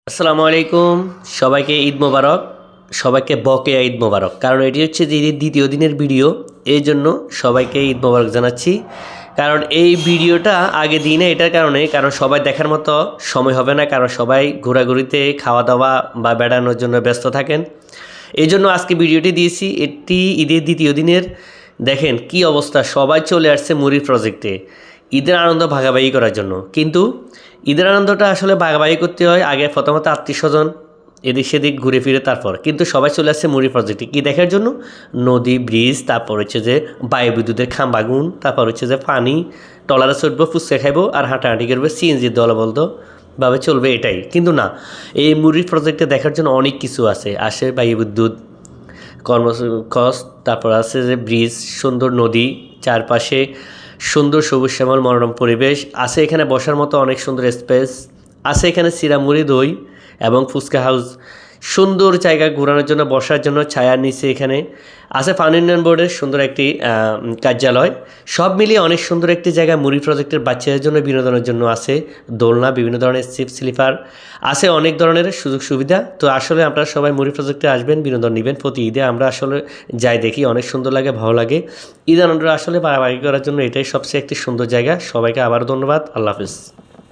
আসসালামু আলাইকুম। সবাইকে ঈদ মোবারক। সবাইকে বকেয়া ঈদ মোবারক। কারণ এটি হচ্ছে যে ঈদের দ্বিতীয় দিনের ভিডিও। এই জন্য সবাইকে ঈদ মোবারক জানাচ্ছি। কারণ এই ভিডিওটা আগে দিই না এটার কারণে, কারণ সবাই দেখার মতো সময় হবে না, কারণ সবাই ঘোরাঘুরিতে খাওয়া দাওয়া বা বেড়ানোর জন্য ব্যস্ত থাকেন। এই জন্য আজকে ভিডিওটি দিয়েছি। এটি ঈদের দ্বিতীয় দিনের। দেখেন কি অবস্থা, সবাই চলে আসছে মুড়ির প্রজেক্টে ঈদের আনন্দ ভাগাভাগি করার জন্য। কিন্তু ঈদের আনন্দটা আসলে ভাগাভাগি করতে হয় আগে প্রথমত আত্মীয় স্বজন এদিক সেদিক ঘুরে ফিরে, তারপর কিন্তু সবাই চলে আসছে মুড়ি প্রজেক্টে কী দেখার জন্য? নদী, ব্রিজ, তারপর হচ্ছে যে বায়ু বিদ্যুতের খাম্বাগুন, তারপর হচ্ছে যে পানি, টলারে চড়বো, ফুচকা খাইবো আর হাঁটাহাঁটি করবে, সিএনজির দলবলতো ভাবে চলবে, এটাই। কিন্তু না, এই মুড়ির প্রজেক্টে দেখার জন্য অনেক কিছু আছে। আসে বায়ু বিদ্যুৎ কর্মকস, তারপর আছে যে ব্রিজ, সুন্দর নদী, চারপাশে সুন্দর সবুজ শ্যামল মনোরম পরিবেশ আছে। এখানে বসার মতো অনেক সুন্দর স্পেস আছে। এখানে চিরামুড়ি, দই এবং ফুচকা হাউস, সুন্দর জায়গা ঘোরানোর জন্য, বসার জন্য, ছায়ার নিচে এখানে আছে পানি উন্নয়ন বোর্ডের সুন্দর একটি কার্যালয়। সব মিলিয়ে অনেক সুন্দর একটি জায়গা। মুড়ি প্রজেক্টের বাচ্চাদের জন্য বিনোদনের জন্য আছে দোলনা, বিভিন্ন ধরনের সিপ স্লিপার আছে, অনেক ধরনের সুযোগ সুবিধা। তো আসলে আপনারা সবাই মুড়ি প্রজেক্টে আসবেন, বিনোদন নেবেন। প্রতি ঈদে আমরা আসলে যাই, দেখি, অনেক সুন্দর লাগে, ভালো লাগে। ঈদ আনন্দ আসলে বাড়াবাড়ি করার জন্য এটাই সবচেয়ে একটি সুন্দর জায়গা। সবাইকে আবারও ধন্যবাদ। আল্লাহ হাফিজ।